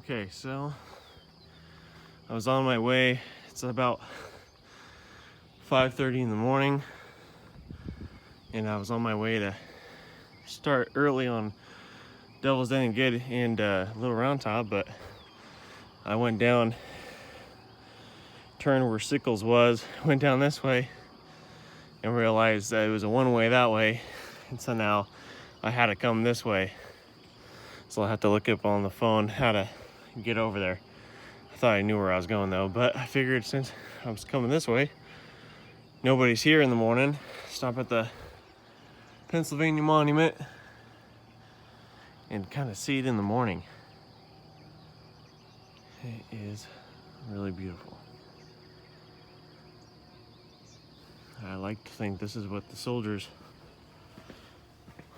Okay, so I was on my way. It's about 5:30 in the morning, and I was on my way to start early on Devil's Den and Little Round Top, but I went down, turned where Sickles was, went down this way, and realized that it was a one-way that way, and so now I had to come this way. So I'll have to look up on the phone how to get over there. I thought I knew where I was going though, but I figured since I was coming this way, nobody's here in the morning, stop at the Pennsylvania Monument and kind of see it in the morning. It is really beautiful. I like to think this is what the soldiers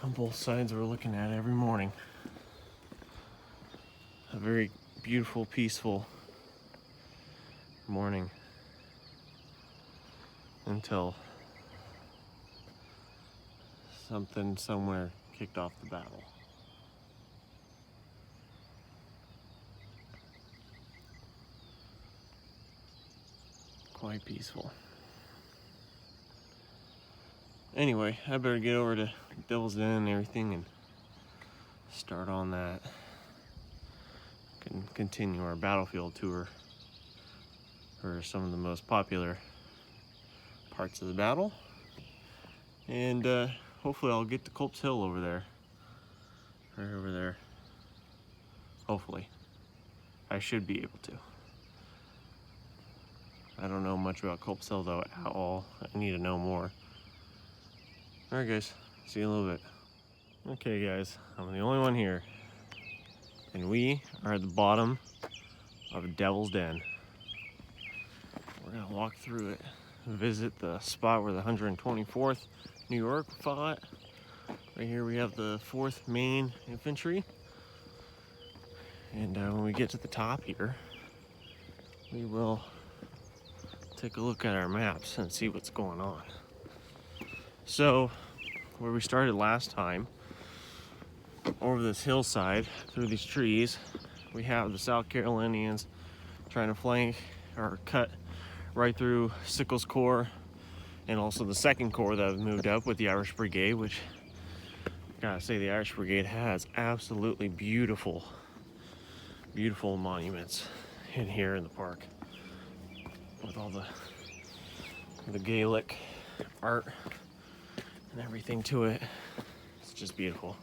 on both sides were looking at every morning. A very beautiful, peaceful morning until something somewhere kicked off the battle. Quite peaceful. Anyway, I better get over to Devil's Den and everything and start on that. Can continue our battlefield tour for some of the most popular parts of the battle, and hopefully I'll get to Culp's Hill over there, right over there. Hopefully, I should be able to. I don't know much about Culp's Hill though at all. I need to know more. All right, guys, see you in a little bit. Okay, guys, I'm the only one here. And we are at the bottom of Devil's Den. We're gonna walk through it, visit the spot where the 124th New York fought. Right here we have the 4th Maine Infantry. And when we get to the top here, we will take a look at our maps and see what's going on. So, where we started last time, over this hillside through these trees, we have the South Carolinians trying to flank or cut right through Sickles' Corps, and also the 2nd Corps that have moved up with the Irish Brigade, which I gotta say the Irish Brigade has absolutely beautiful monuments in here in the park with all the Gaelic art and everything to it. It's just beautiful.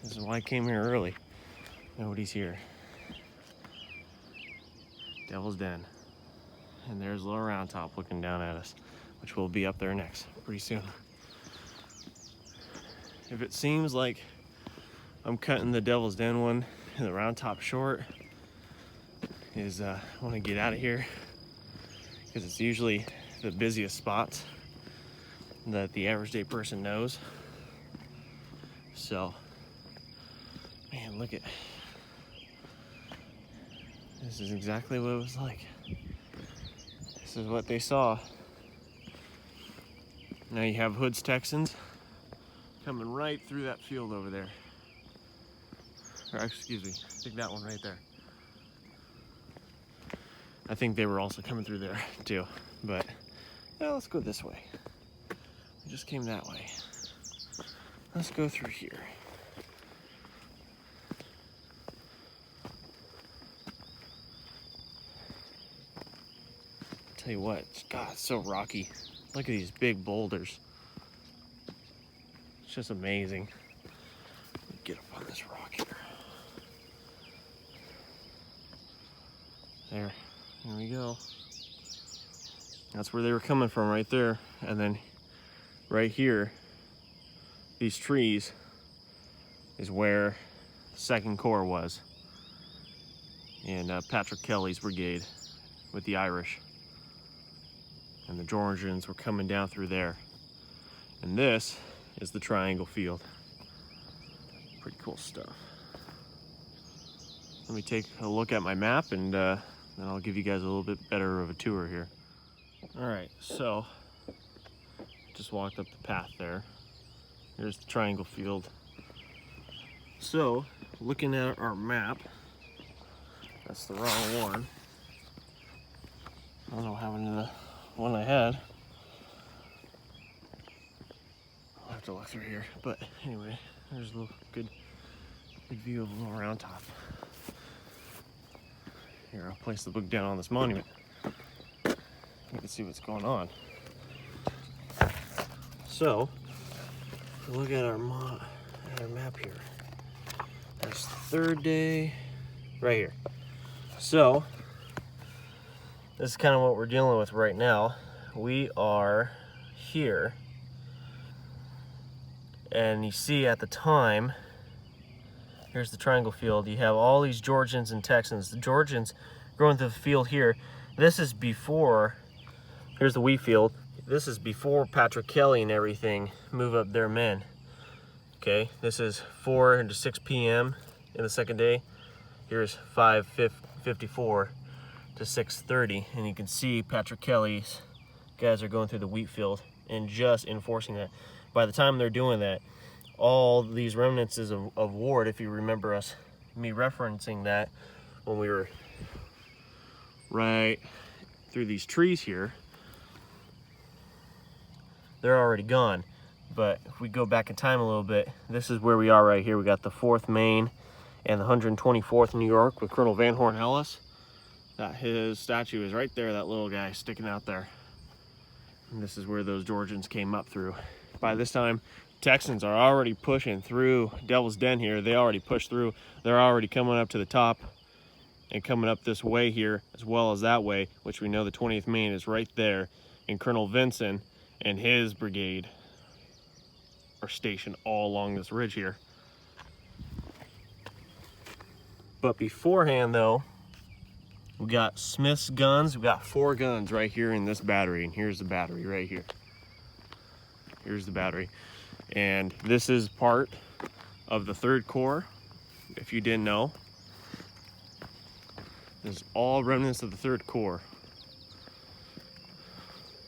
This is why I came here early. Nobody's here. Devil's Den. And there's Little Round Top looking down at us, which will be up there next pretty soon. If it seems like I'm cutting the Devil's Den one and the Round Top short, is I want to get out of here because it's usually the busiest spots that the average day person knows. So, man, look at, this is exactly what it was like. This is what they saw. Now you have Hood's Texans coming right through that field over there. Or excuse me, I think that one right there. I think they were also coming through there too, but yeah, let's go this way. We just came that way. Let's go through here. Tell you what, God, it's so rocky. Look at these big boulders. It's just amazing. Let me get up on this rock here. There we go. That's where they were coming from right there. And then right here, these trees is where the 2nd Corps was. And Patrick Kelly's brigade with the Irish. And the Georgians were coming down through there. And this is the Triangle Field. Pretty cool stuff. Let me take a look at my map and then I'll give you guys a little bit better of a tour here. All right, so just walked up the path there. Here's the Triangle Field. So, looking at our map, that's the wrong one. I don't know what happened to the one I had. I'll have to look through here. But anyway, there's a little good view of a little round top. Here, I'll place the book down on this monument. You can see what's going on. So, if we look at our map here, there's third day right here. So, this is kind of what we're dealing with right now. We are here, and you see at the time, here's the triangle field. You have all these Georgians and Texans. The Georgians growing through the field here. This is before, here's the wheat field. This is before Patrick Kelly and everything move up their men. Okay, this is 4 to 6 p.m. in the second day. Here's 5:54 to 6:30, and you can see Patrick Kelly's guys are going through the wheat field and just enforcing that. By the time they're doing that, all these remnants of Ward, if you remember me referencing that when we were right through these trees here, they're already gone. But if we go back in time a little bit, this is where we are right here. We got the 4th Maine and the 124th New York with Colonel Van Horn Ellis. That his statue is right there, that little guy sticking out there. And this is where those Georgians came up through. By this time, Texans are already pushing through Devil's Den here. They already pushed through. They're already coming up to the top and coming up this way here as well as that way, which we know the 20th Maine is right there. And Colonel Vinson and his brigade are stationed all along this ridge here. But beforehand though, we got Smith's guns. We got 4 guns right here in this battery, and here's the battery right here. Here's the battery. And this is part of the 3rd Corps, if you didn't know. This is all remnants of the 3rd Corps.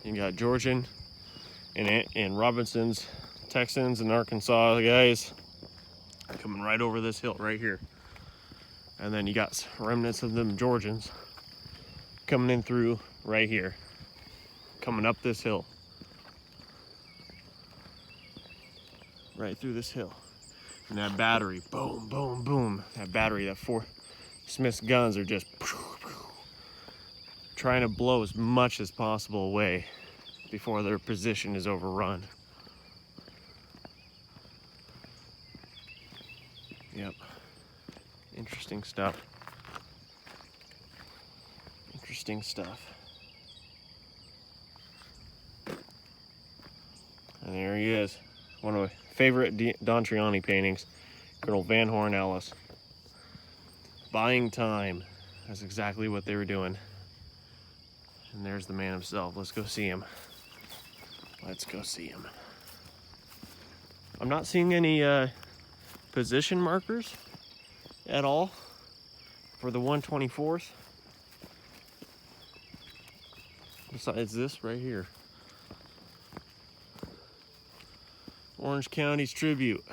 You got Georgian and Robinson's Texans and Arkansas guys coming right over this hill right here. And then you got remnants of them Georgians coming in through right here, coming up this hill. Right through this hill. And that battery, boom, boom, boom. That battery, that 4 Smith's guns are just trying to blow as much as possible away before their position is overrun. Yep. Interesting stuff. Interesting stuff. And there he is. One of my favorite Don Triani paintings, Colonel Van Horn Ellis. Buying time. That's exactly what they were doing. And there's the man himself. Let's go see him. Let's go see him. I'm not seeing any position markers at all for the 124th. Besides this right here. Orange County's tribute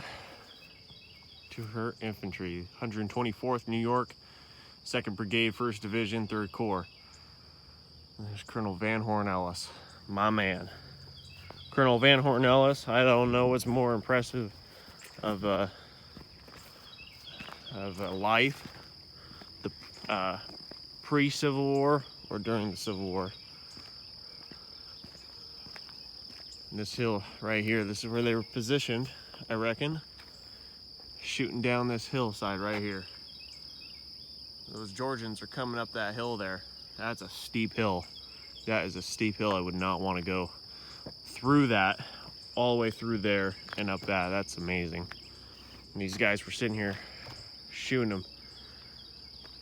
to her infantry, 124th New York, 2nd Brigade, 1st Division, 3rd Corps. And there's Colonel Van Horn Ellis, my man. Colonel Van Horn Ellis, I don't know what's more impressive of life, the pre-Civil War or during the Civil War. This hill right here, this is where they were positioned, I reckon, shooting down this hillside right here. Those Georgians are coming up that hill there. That's a steep hill. That is a steep hill. I would not want to go through that, all the way through there and up that. That's amazing. And these guys were sitting here shooting them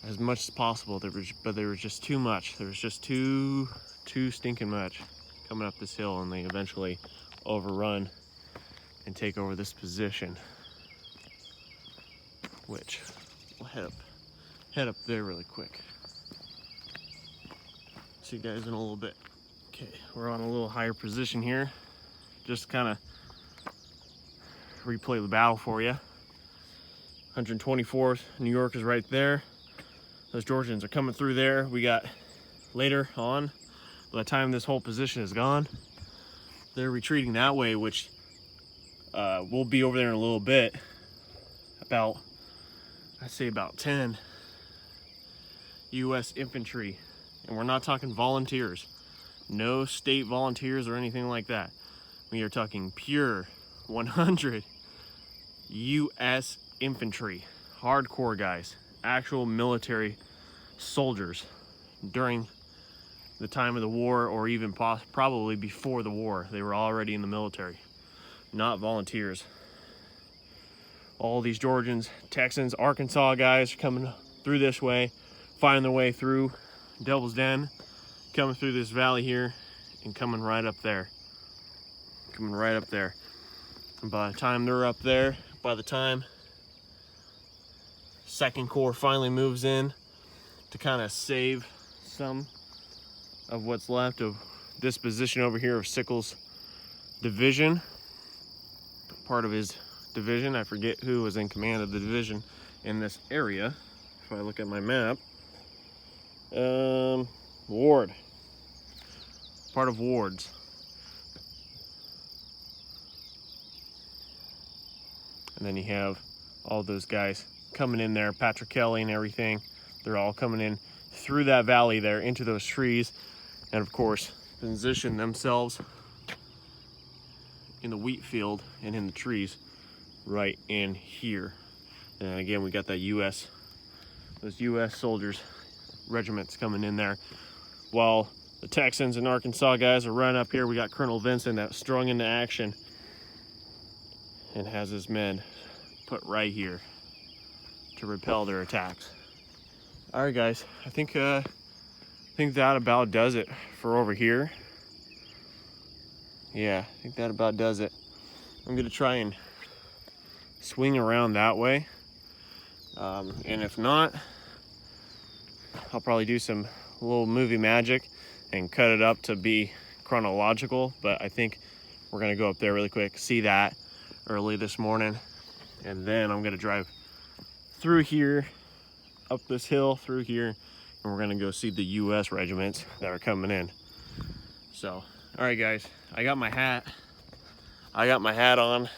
as much as possible, but there was just too much. There was just too stinking much coming up this hill, and they eventually overrun and take over this position, which we'll head up there really quick. See you guys in a little bit. Okay, we're on a little higher position here, just kind of replay the battle for you. 124th New York is right there. Those Georgians are coming through there. We got later on, by the time this whole position is gone, they're retreating that way, which we'll be over there in a little bit. I'd say about 10 U.S. infantry, and we're not talking volunteers, no state volunteers or anything like that. We are talking pure 100 U.S. infantry, hardcore guys, actual military soldiers during the time of the war, or even probably before the war. They were already in the military, not volunteers. All these Georgians, Texans, Arkansas guys are coming through this way, finding their way through Devil's Den, coming through this valley here, and coming right up there. Coming right up there. And by the time they're up there, by the time Second Corps finally moves in to kind of save some of what's left of this position over here of Sickles' division, part of his division, I forget who was in command of the division in this area. If I look at my map, Ward, part of Ward's. And then you have all those guys coming in there, Patrick Kelly and everything. They're all coming in through that valley there into those trees, and of course position themselves in the wheat field and in the trees right in here. And again, we got that those U.S. soldiers, regiments coming in there, while the Texans and Arkansas guys are running up here. We got Colonel Vincent that's strung into action and has his men put right here to repel their attacks. All right, guys, I think that about does it for over here. Yeah, I think that about does it. I'm gonna try and swing around that way, and if not, I'll probably do some little movie magic and cut it up to be chronological. But I think we're gonna go up there really quick, see that early this morning, and then I'm gonna drive through here, up this hill through here, and we're gonna go see the U.S. regiments that are coming in. So, all right, guys, I got my hat on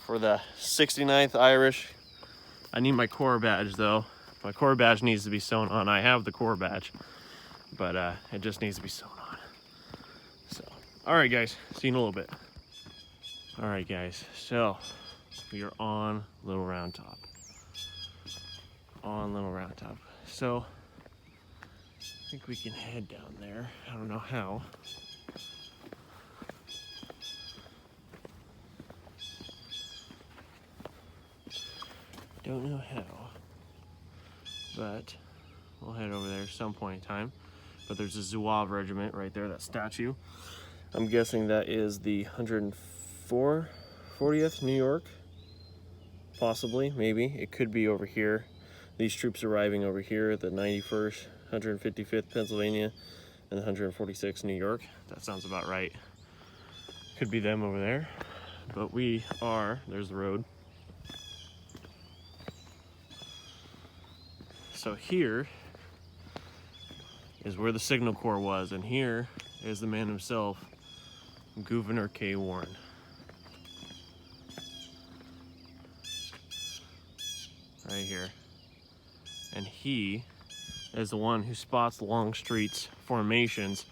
for the 69th Irish. I need my Corps badge though. My Corps badge needs to be sewn on. I have the Corps badge, but it just needs to be sewn on. So, all right, guys, see you in a little bit. All right, guys, so we are on Little Round Top. So I think we can head down there. I don't know how. Don't know how, but we'll head over there some point in time. But there's a Zouave regiment right there, that statue. I'm guessing that is the 140th New York, possibly, maybe. It could be over here. These troops arriving over here, the 91st, 155th Pennsylvania, and the 146th New York. That sounds about right. Could be them over there. But there's the road. So here is where the Signal Corps was, and here is the man himself, Gouverneur K. Warren. Right here. And he is the one who spots Longstreet's formations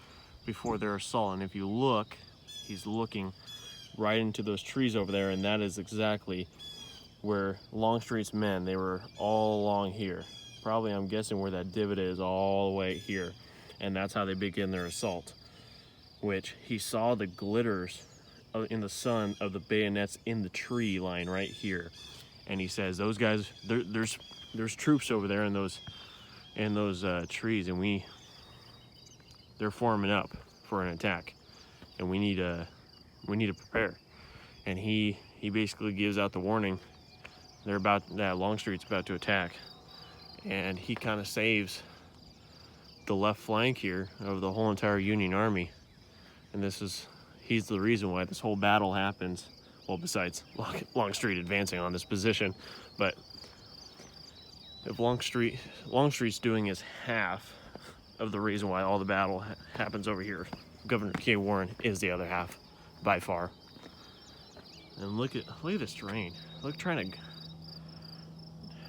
before their assault. And if you look, he's looking right into those trees over there, and that is exactly where Longstreet's men, they were all along here. Probably, I'm guessing, where that divot is, all the way here. And that's how they begin their assault, which he saw the glitters in the sun of the bayonets in the tree line right here. And he says, those guys, there's troops over there in those trees, and they're forming up for an attack, and we need to prepare. And he basically gives out the warning. Longstreet's about to attack, and he kind of saves the left flank here of the whole entire Union Army. And he's the reason why this whole battle happens. Well, besides Longstreet advancing on this position, but if Longstreet's doing his half of the reason why all the battle happens over here, Governor K. Warren is the other half by far. And look at this terrain. Look, trying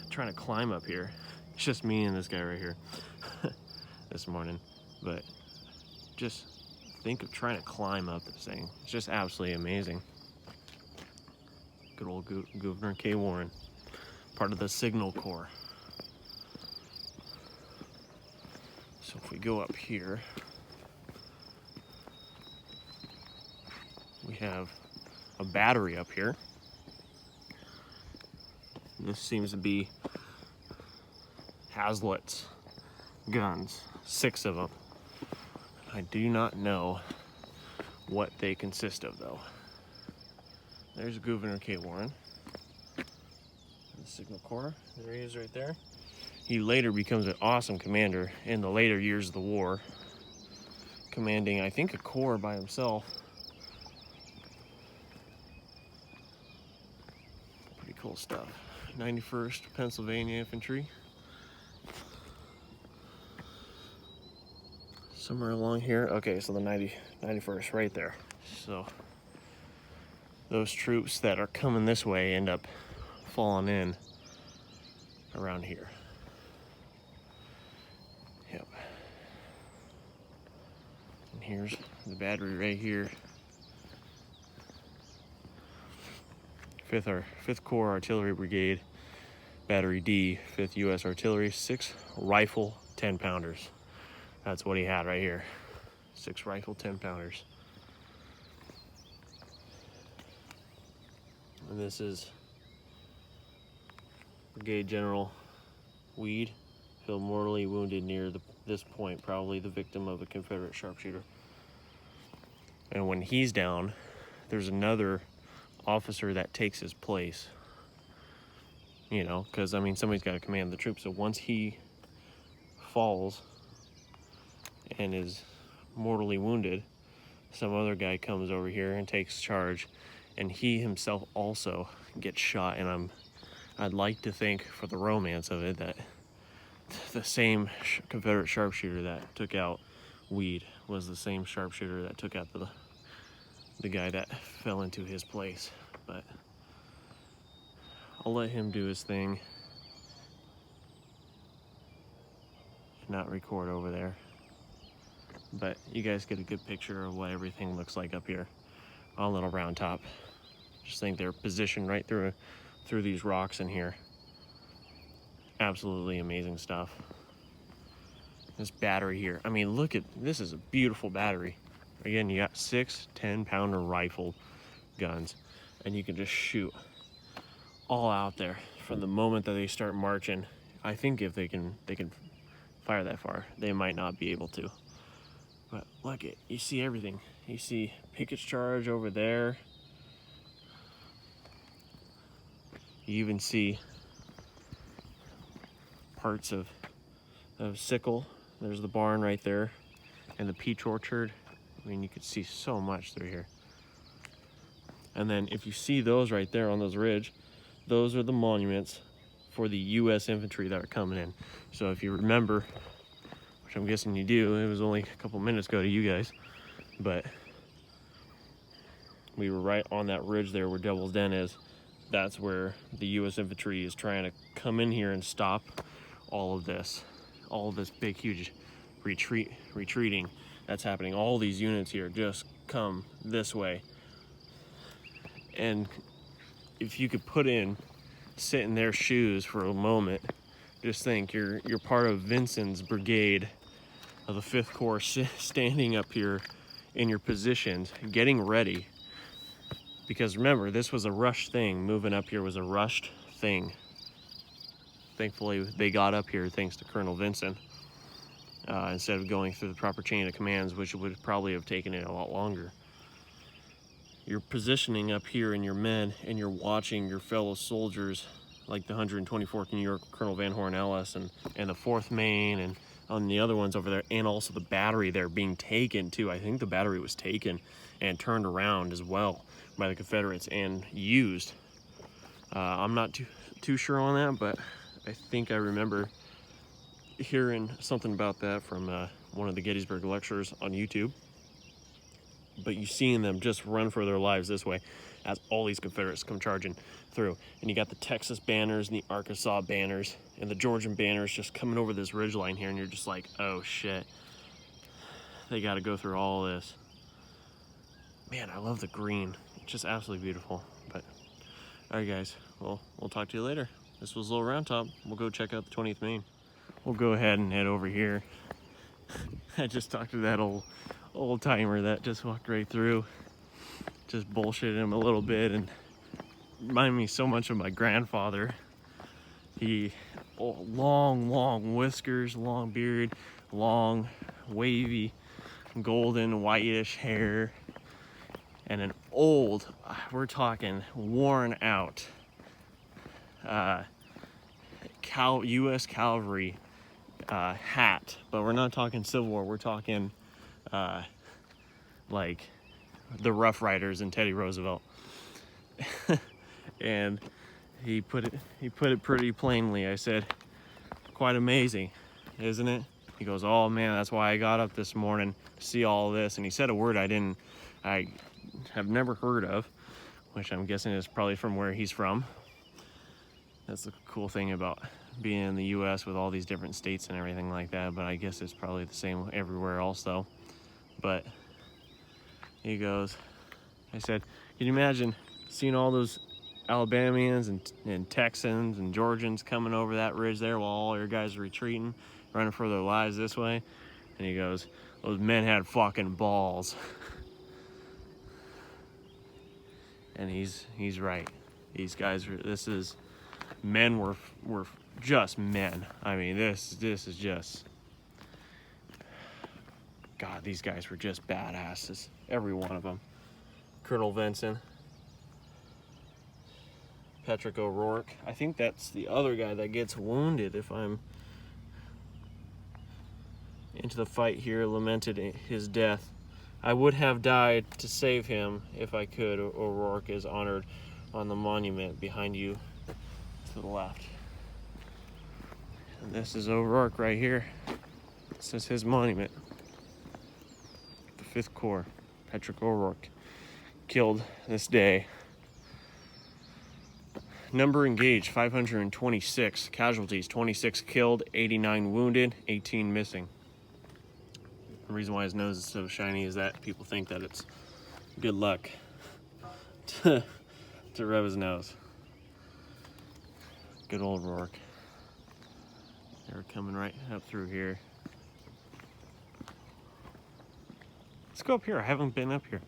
to climb up here. It's just me and this guy right here this morning. But just think of trying to climb up this thing. It's just absolutely amazing. Good old Governor K. Warren, part of the Signal Corps. So if we go up here, we have a battery up here. This seems to be Hazlitt's guns, 6 of them. I do not know what they consist of, though. There's Governor K. Warren, the Signal Corps. There he is right there. He later becomes an awesome commander in the later years of the war, commanding, I think, a corps by himself. Pretty cool stuff. 91st Pennsylvania Infantry. Somewhere along here. Okay, so the 91st right there. So those troops that are coming this way end up falling in around here. Yep. And here's the battery right here. 5th Corps Artillery Brigade, Battery D, 5th U.S. Artillery, 6 rifle 10-pounders. That's what he had right here. 6 rifle 10-pounders. And this is Brigade General Weed, fell mortally wounded near this point, probably the victim of a Confederate sharpshooter. And when he's down, there's another officer that takes his place. You know, because I mean, somebody's got to command the troops. So once he falls and is mortally wounded, some other guy comes over here and takes charge, and he himself also gets shot. And I'd like to think, for the romance of it, that the same Confederate sharpshooter that took out Weed was the same sharpshooter that took out the guy that fell into his place. But I'll let him do his thing, not record over there. But you guys get a good picture of what everything looks like up here on Little Round Top. Just think they're positioned right through these rocks in here. Absolutely amazing stuff. This battery here, I mean, look at this. Is a beautiful battery. Again, you got 6 10-pounder rifle guns, and you can just shoot all out there from the moment that they start marching. I think if they can fire that far, they might not be able to. But look at, you see everything. You see Pickett's charge over there. You even see parts of Sickle. There's the barn right there, and the peach orchard. I mean, you could see so much through here. And then if you see those right there on those ridge, those are the monuments for the U.S. infantry that are coming in. So if you remember, which I'm guessing you do, it was only a couple minutes ago to you guys, but we were right on that ridge there where Devil's Den is. That's where the U.S. infantry is trying to come in here and stop all of this big, huge retreating that's happening. All these units here just come this way. And if you could sit in their shoes for a moment, just think you're part of Vincent's brigade of the 5th Corps, standing up here in your positions, getting ready. Because remember, this was a rushed thing. Moving up here was a rushed thing. Thankfully, they got up here thanks to Colonel Vincent, instead of going through the proper chain of commands, which would probably have taken it a lot longer. You're positioning up here in your men, and you're watching your fellow soldiers, like the 124th New York, Colonel Van Horn Ellis, and the 4th Maine, and on the other ones over there, and also the battery there being taken too. I think the battery was taken and turned around as well by the Confederates and used. I'm not too sure on that, but I think I remember hearing something about that from one of the Gettysburg lectures on YouTube. But you seeing them just run for their lives this way as all these Confederates come charging through. And you got the Texas banners and the Arkansas banners and the Georgian banners just coming over this ridgeline here, and you're just like, oh shit. They got to go through all this. Man, I love the green. It's just absolutely beautiful. But all right, guys. Well, we'll talk to you later. This was Little Round Top. We'll go check out the 20th Maine. We'll go ahead and head over here. I just talked to that old timer that just walked right through. Just bullshitted him a little bit and reminded me so much of my grandfather. He, long whiskers, long beard, long, wavy, golden, whitish hair, and an old, we're talking worn out, U.S. Cavalry hat. But we're not talking Civil War. We're talking like the Rough Riders and Teddy Roosevelt. And he put it pretty plainly. I said, quite amazing, isn't it? He goes, oh man, that's why I got up this morning to see all this. And he said a word I have never heard of, which I'm guessing is probably from where he's from. That's the cool thing about being in the US with all these different states and everything like that, but I guess it's probably the same everywhere else though. But he goes, I said, can you imagine seeing all those Alabamians and Texans and Georgians coming over that ridge there while all your guys are retreating, running for their lives this way? And he goes, those men had fucking balls. And he's right. These guys, men were just men. I mean, this is just, God, these guys were just badasses. Every one of them. Colonel Vinson, Patrick O'Rourke. I think that's the other guy that gets wounded, if I'm into the fight here, lamented his death. I would have died to save him if I could. O'Rourke is honored on the monument behind you to the left. And this is O'Rourke right here. This is his monument. The 5th Corps, Patrick O'Rourke, killed this day. Number engaged, 526. Casualties, 26 killed, 89 wounded, 18 missing. The reason why his nose is so shiny is that people think that it's good luck to rub his nose. Good old Rourke. They're coming right up through here. Let's go up here. I haven't been up here.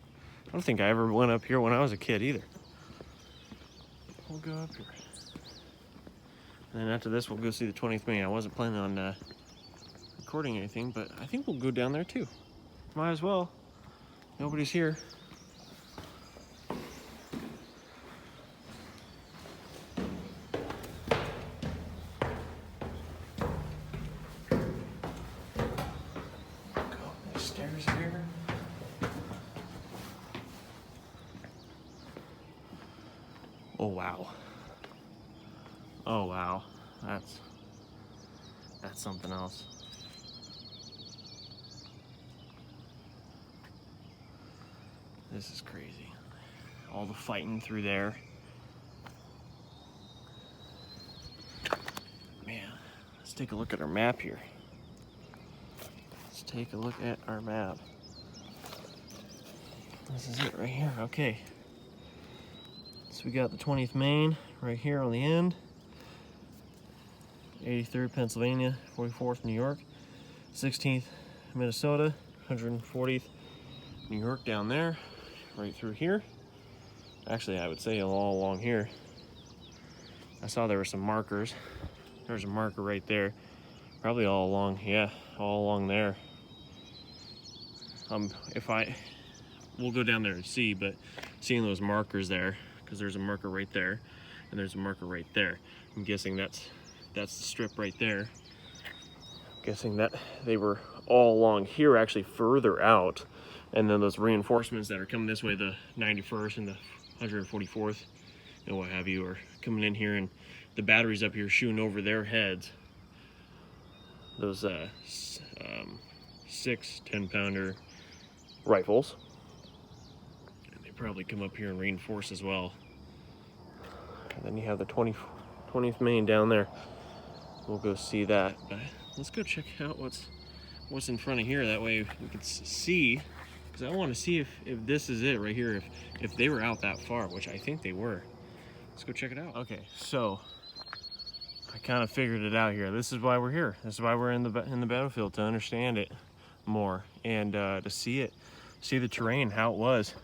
I don't think I ever went up here when I was a kid either. We'll go up here. And then after this, we'll go see the 20th Maine. I wasn't planning on recording anything, but I think we'll go down there too. Might as well. Nobody's here. Go up these stairs here. Oh wow. Oh wow. That's something else. This is crazy. All the fighting through there. Man, let's take a look at our map here. Let's take a look at our map. This is it right here. Okay. So we got the 20th Maine right here on the end. 83rd Pennsylvania, 44th New York, 16th Minnesota, 140th New York down there, right through here. Actually, I would say all along here. I saw there were some markers. There's a marker right there. Probably all along, yeah, all along there. We'll go down there and see, but seeing those markers there, because there's a marker right there, and there's a marker right there. I'm guessing that's the strip right there. I'm guessing that they were all along here, actually further out. And then those reinforcements that are coming this way, the 91st and the 144th, and what have you are coming in here, and the batteries up here shooting over their heads. Those 6 10-pounder rifles. And they probably come up here and reinforce as well. And then you have the 20th Maine down there. We'll go see that. But let's go check out what's in front of here. That way we can see, because I want to see if this is it right here. If they were out that far, which I think they were. Let's go check it out. Okay, so I kind of figured it out here. This is why we're here. This is why we're in the battlefield, to understand it more, and to see the terrain, how it was,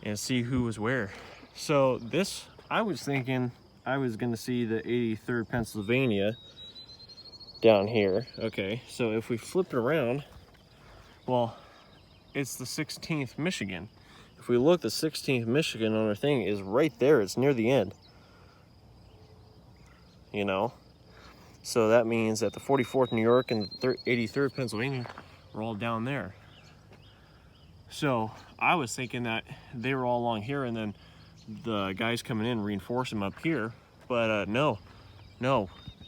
and see who was where. So this, I was thinking I was gonna see the 83rd Pennsylvania down here. Okay, so if we flip it around, well, it's the 16th Michigan. If we look, the 16th Michigan on our thing is right there. It's near the end, you know. So that means that the 44th New York and the 83rd Pennsylvania were all down there. So I was thinking that they were all along here, and then the guys coming in reinforce them up here. But no,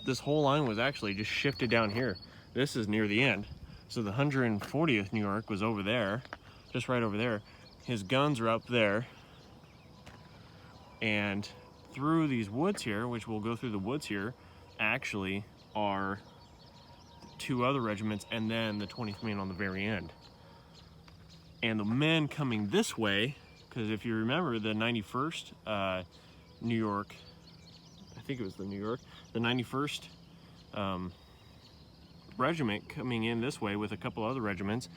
this whole line was actually just shifted down here. This is near the end. So the 140th New York was over there, just right over there. His guns are up there. And through these woods here, which we'll go through the woods here, actually are 2 other regiments, and then the 20th Maine on the very end. And the men coming this way, because if you remember the 91st New York, I think it was the 91st regiment coming in this way with a couple other regiments,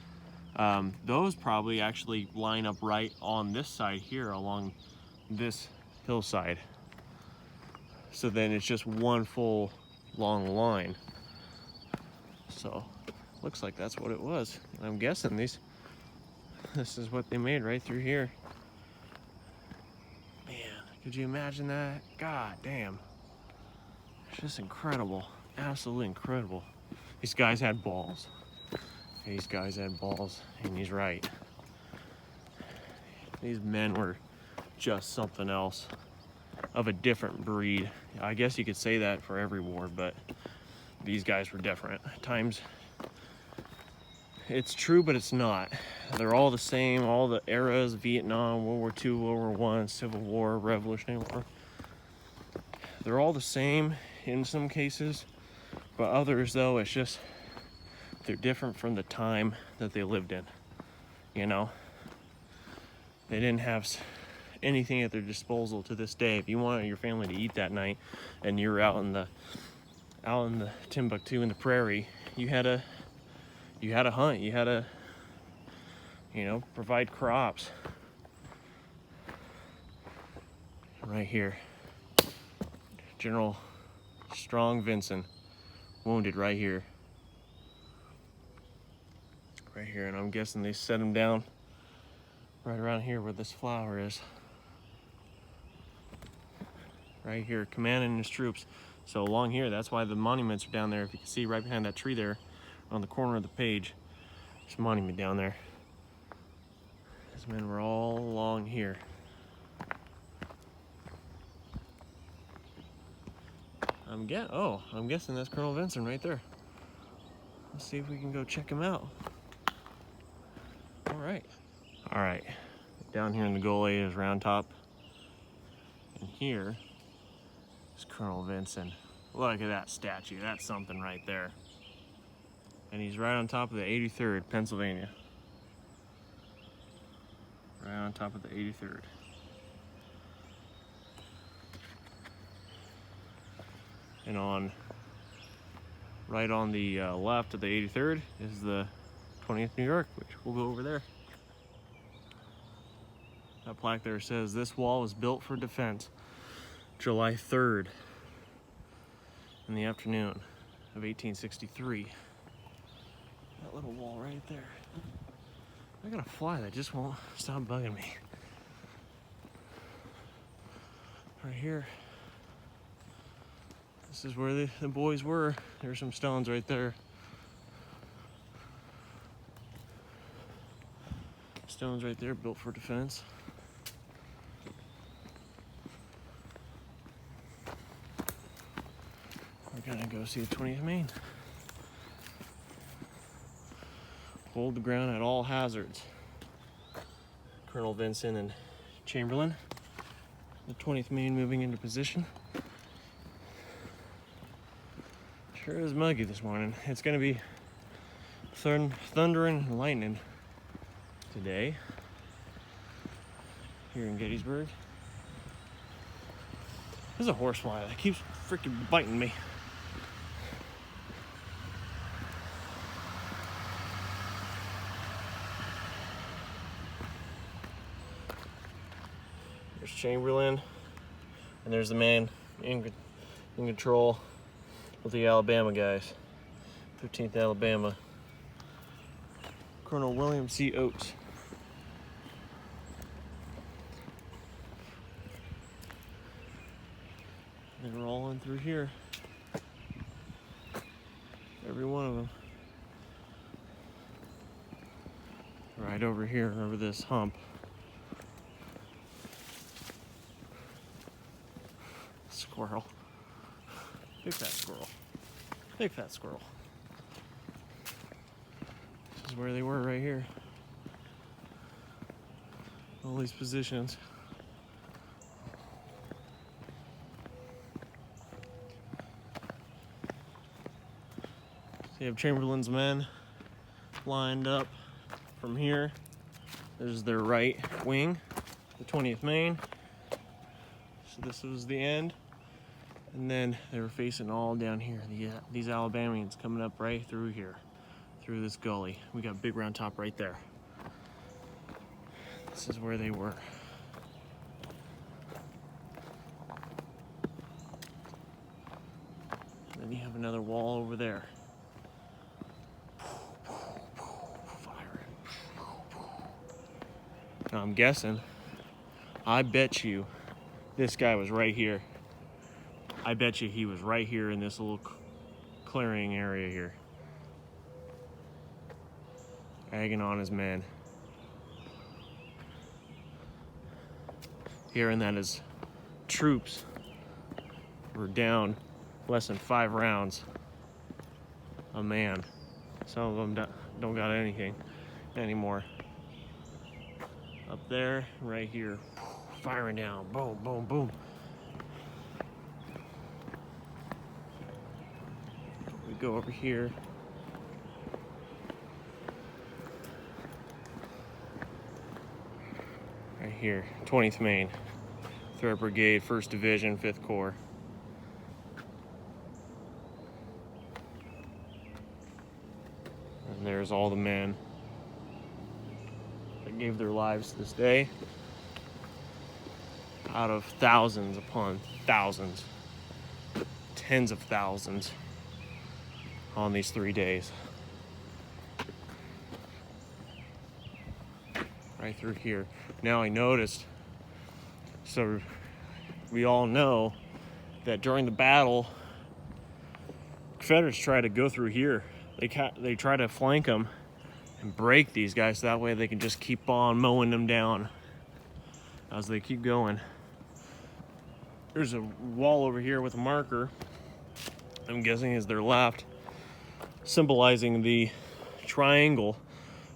those probably actually line up right on this side here along this hillside. So then it's just one full long line. So looks like that's what it was. I'm guessing this is what they made right through here. Man, could you imagine that? God damn. It's just incredible. Absolutely incredible. These guys had balls. These guys had balls, and he's right. These men were just something else, of a different breed. I guess you could say that for every war, but these guys were different. At times, it's true, but it's not. They're all the same, all the eras: Vietnam, World War II, World War I, Civil War, Revolutionary War. They're all the same in some cases, but others, though, it's just they're different from the time that they lived in. You know, they didn't have anything at their disposal to this day. If you wanted your family to eat that night, and you're out in the Timbuktu in the prairie, you had to hunt. You had to, provide crops. Right here, General Strong Vincent, wounded right here. Right here, and I'm guessing they set him down right around here where this flower is. Right here, commanding his troops. So along here, that's why the monuments are down there. If you can see right behind that tree there, on the corner of the page, there's a monument down there. These men were all along here. I'm guessing that's Colonel Vincent right there. Let's see if we can go check him out. All right. Down here in the gully is Round Top, and here is Colonel Vincent. Look at that statue. That's something right there. And he's right on top of the 83rd Pennsylvania. Right on top of the 83rd. And right on the left of the 83rd is the 20th New York, which we'll go over there. That plaque there says, "This wall was built for defense, July 3rd in the afternoon of 1863. That little wall right there. I got a fly that just won't stop bugging me. Right here. This is where the boys were. There's some stones right there. Stones right there, built for defense. we're gonna go see the 20th Maine. Hold the ground at all hazards. Colonel Vincent and Chamberlain. The 20th Maine moving into position. Sure is muggy this morning. It's gonna be thundering and lightning today here in Gettysburg. There's a horsefly that keeps freaking biting me. There's Chamberlain, and there's the man in control with the Alabama guys. 15th Alabama. Colonel William C. Oates. They're rolling through here. Every one of them. Right over here, over this hump. Squirrel. Big fat squirrel. Big fat squirrel. This is where they were right here. All these positions. So you have Chamberlain's men lined up from here. There's their right wing, the 20th Maine. So this was the end. And then they were facing all down here. These Alabamians coming up right through here, through this gully. We got Big Round Top right there. This is where they were. And then you have another wall over there. Now I'm guessing, I bet you this guy was right here. I bet you he was right here in this little clearing area here. Egging on his men. Hearing that his troops were down less than 5 rounds a man. Some of them don't got anything anymore. Up there, right here, firing down, boom, boom, boom. We go over here. Right here, 20th Maine, 3rd Brigade, 1st Division, 5th Corps. And there's all the men that gave their lives this day, out of thousands upon thousands, tens of thousands on these 3 days. Right through here. Now I noticed, so we all know that during the battle, Confederates try to go through here. They try to flank them and break these guys, so that way they can just keep on mowing them down as they keep going. There's a wall over here with a marker, I'm guessing is their left, symbolizing the triangle.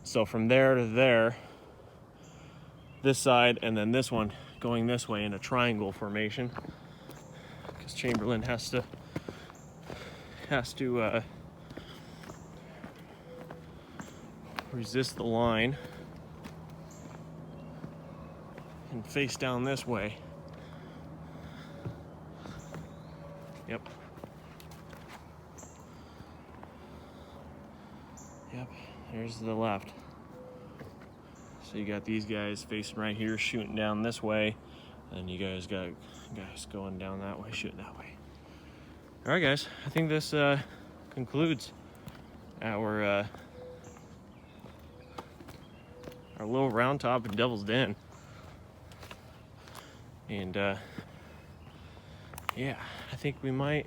So from there to there, this side, and then this one going this way in a triangle formation, because Chamberlain has to resist the line and face down this way. Yep. There's the left. So you got these guys facing right here, shooting down this way, and you guys got guys going down that way, shooting that way. All right, guys. I think this concludes our little round top in Devil's Den. And yeah, I think we might,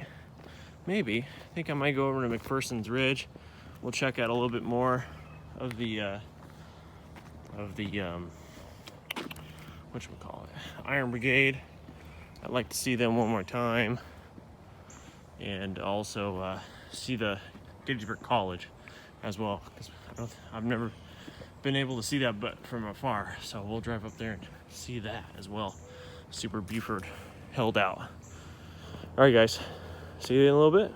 I think I might go over to McPherson's Ridge. We'll check out a little bit more of the whatchamacallit, Iron Brigade. I'd like to see them one more time. and also see the Gettysburg College as well, because I've never been able to see that but from afar, so we'll drive up there and see that as well. Super Buford held out. All right guys, see you in a little bit.